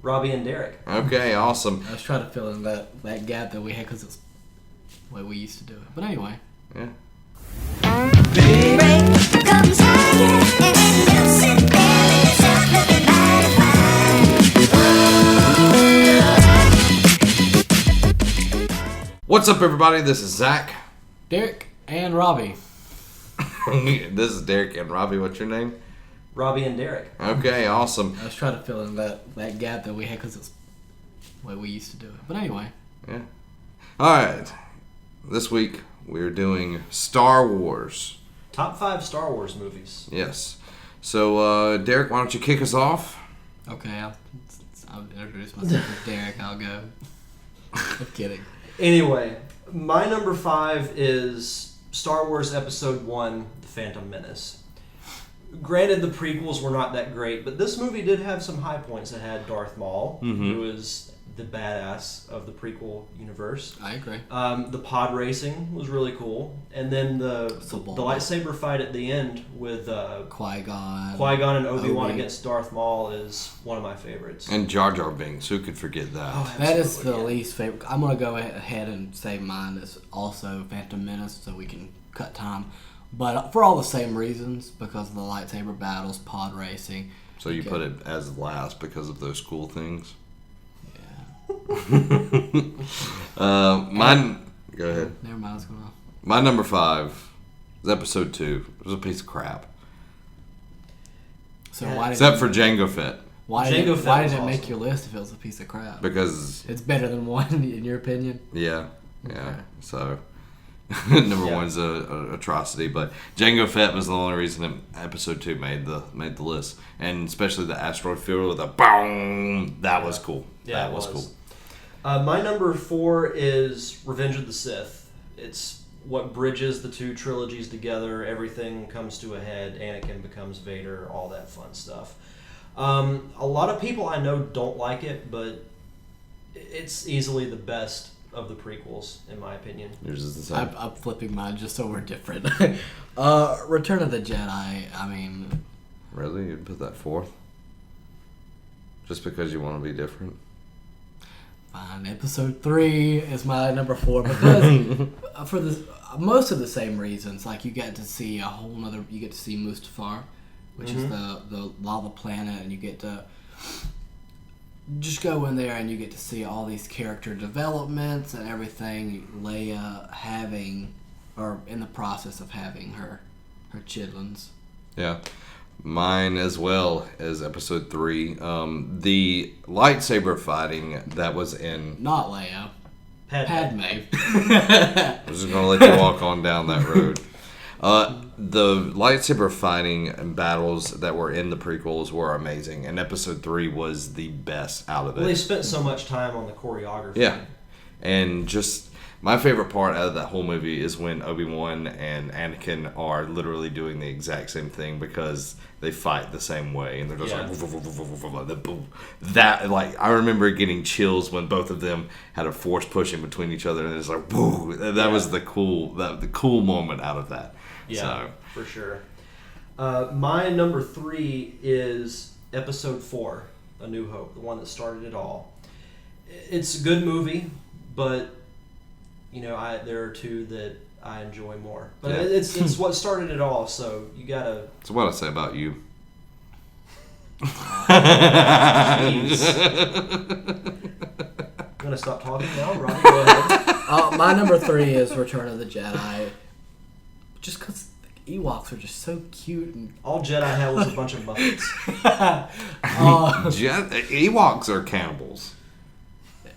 Robbie and Derek. Okay, awesome. I was trying to fill in that gap that we had because it's the way we used to do it. But anyway. Yeah. Comes higher and you sit there and yourself looking mighty fine. What's up, everybody? This is Zach. Derek and Robbie. This is Derek and Robbie. What's your name? Robbie and Derek. Okay, awesome. I was trying to fill in that gap that we had because it's the way we used to do it. But anyway. Yeah. All right. This week we're doing Star Wars. Top 5 Star Wars movies. Yes. So, Derek, why don't you kick us off? Okay, I'll introduce myself as Derek. I'll go. I'm kidding. Anyway, my number 5 is Star Wars Episode 1, The Phantom Menace. Granted, the prequels were not that great, but this movie did have some high points. It had Darth Maul, who is the badass of the prequel universe. I agree. The pod racing was really cool. And then the lightsaber fight at the end with Qui-Gon and Obi-Wan against Darth Maul is one of my favorites. And Jar Jar Binks. Who could forget that? Oh, that is the least favorite. I'm going to go ahead and say mine is also Phantom Menace so we can cut time. But for all the same reasons, because of the lightsaber battles, pod racing. So you put it as last because of those cool things? Mine. Go ahead. Never mind what's going on. My number 5 is Episode 2. It was a piece of crap. So why did Except for Jango Fett. Why did it make your list if it was a piece of crap? Because it's better than 1 in your opinion. Yeah. Okay. So number 1's a atrocity, but Jango Fett was the only reason Episode 2 made the list, and especially the asteroid field with a boom. That was cool. Yeah, that was cool. My number 4 is Revenge of the Sith. It's what bridges the two trilogies together. Everything comes to a head. Anakin becomes Vader. All that fun stuff. A lot of people I know don't like it, but it's easily the best of the prequels, in my opinion. Yours is the same. I'm flipping mine just so we're different. Return of the Jedi. I mean, really, you'd put that 4th? Just because you want to be different? Fine. Episode 3 is my number 4 because for most of the same reasons. Like you get to see a whole nother. You get to see Mustafar, which is the lava planet, and you get to just go in there and you get to see all these character developments and everything. Leia having, or in the process of having her chitlins. Yeah. Mine as well as Episode 3. The lightsaber fighting that was in... Not Leia. Padme. I was just going to let you walk on down that road. The lightsaber fighting and battles that were in the prequels were amazing, and Episode 3 was the best out of it. Well, they spent so much time on the choreography. Yeah. And just... my favorite part out of that whole movie is when Obi-Wan and Anakin are literally doing the exact same thing because they fight the same way, and they're just like boom. That, like, I remember getting chills when both of them had a force pushing between each other, and it's like woo. That was the cool moment out of that. Yeah, so. For sure. My number 3 is Episode 4, A New Hope, the one that started it all. It's a good movie, but there are 2 that I enjoy more. But it's what started it all, so you gotta... That's what I say about you. Jeez. I'm gonna stop talking now. Robbie, go ahead. My number 3 is Return of the Jedi. Just because the Ewoks are just so cute. And All Jedi had was a bunch of Muppets. Ewoks are cannibals.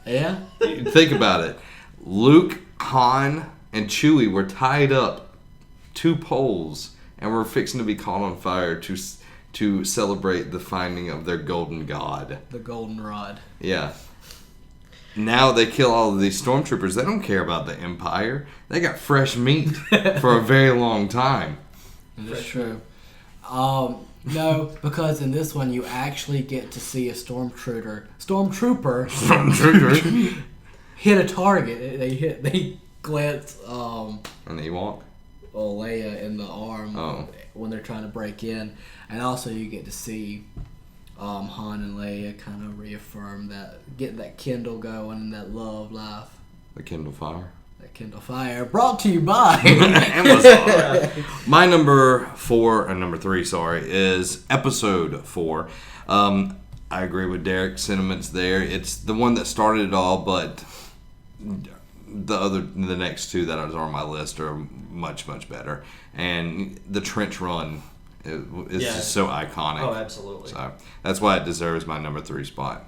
Yeah? Think about it. Luke, Han, and Chewie were tied up 2 poles and were fixing to be caught on fire to celebrate the finding of their golden god. The golden rod. Yeah. Now they kill all of these stormtroopers. They don't care about the Empire. They got fresh meat for a very long time. That's true. No, because in this one you actually get to see a stormtrooper hit a target. They glance An Ewok? Leia in the arm when they're trying to break in, and also you get to see Han and Leia kind of reaffirm that, getting that Kindle going and that love life. The Kindle Fire. That Kindle Fire, brought to you by Amazon. My number 3, is episode 4. I agree with Derek's sentiments there. It's the one that started it all, but the next two that are on my list are much, much better. And the trench run is just so iconic. Oh, absolutely. So that's why it deserves my number 3 spot.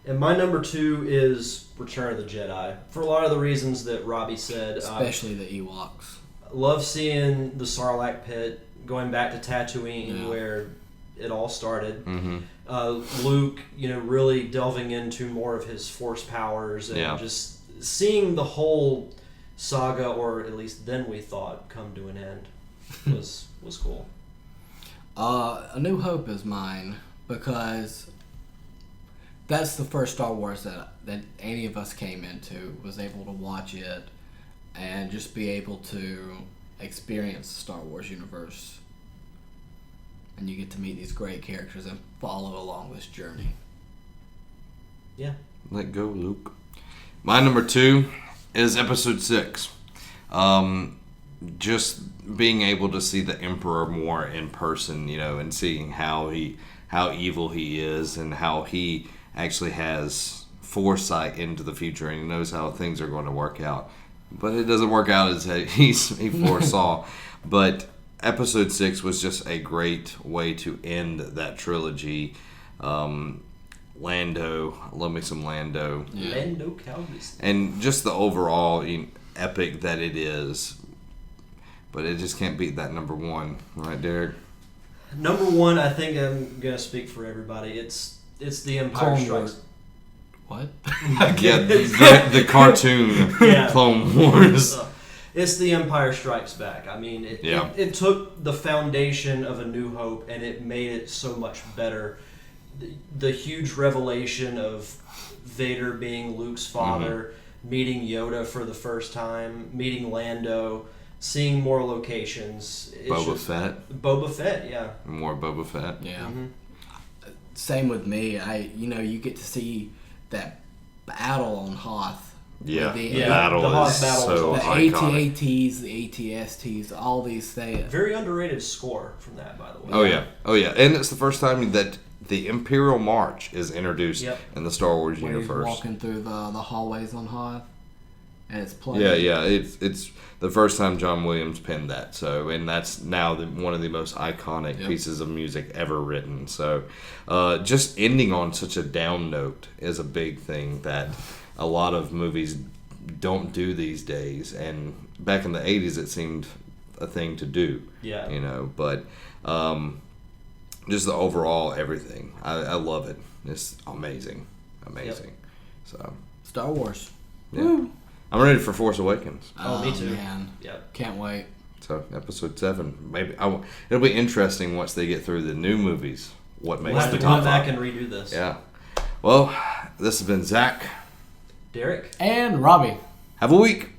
And my number 2 is Return of the Jedi. For a lot of the reasons that Robbie said. especially the Ewoks. Love seeing the Sarlacc pit, going back to Tatooine where it all started. Mm-hmm. Luke, really delving into more of his Force powers and just seeing the whole saga, or at least then we thought, come to an end was cool. A New Hope is mine because that's the first Star Wars that any of us came into, was able to watch it and just be able to experience the Star Wars universe. And you get to meet these great characters and follow along this journey. Yeah. Let go, Luke. My number 2 is episode 6. Just being able to see the Emperor more in person, and seeing how evil he is and how he actually has foresight into the future and he knows how things are going to work out. But it doesn't work out as he foresaw. But episode 6 was just a great way to end that trilogy. Lando, love me some Lando. Yeah. Lando Calrissian. And just the overall epic that it is. But it just can't beat that number 1. Right, Derek? Number 1, I think I'm going to speak for everybody. It's the Empire Clone Strikes. Wars. What? Yeah, the cartoon Clone Wars. It's the Empire Strikes Back. I mean, it took the foundation of A New Hope and it made it so much better. The huge revelation of Vader being Luke's father, meeting Yoda for the first time, meeting Lando, seeing more locations. Boba Fett, yeah. More Boba Fett. Yeah. Mm-hmm. Same with me. You get to see that battle on Hoth. Yeah, the battle the Hoth is battle so was iconic. AT-ATs, the ATSTs, all these things. Very underrated score from that, by the way. Oh yeah, and it's the first time that the Imperial March is introduced in the Star Wars when universe. He's walking through the hallways on Hoth, and it's playing. Yeah, it's the first time John Williams penned that. So, and that's now one of the most iconic pieces of music ever written. So, just ending on such a down note is a big thing that a lot of movies don't do these days. And back in the 80s, it seemed a thing to do. Yeah. But just the overall everything, I love it. It's amazing. Yep. So Star Wars. Yeah. Woo. I'm ready for Force Awakens. Oh, me too. Man. Yep. Can't wait. So episode 7, maybe it'll be interesting once they get through the new movies. What makes the top We'll back 5. and redo this. Yeah. Well, this has been Zach. Derek. And Robbie. Have a week.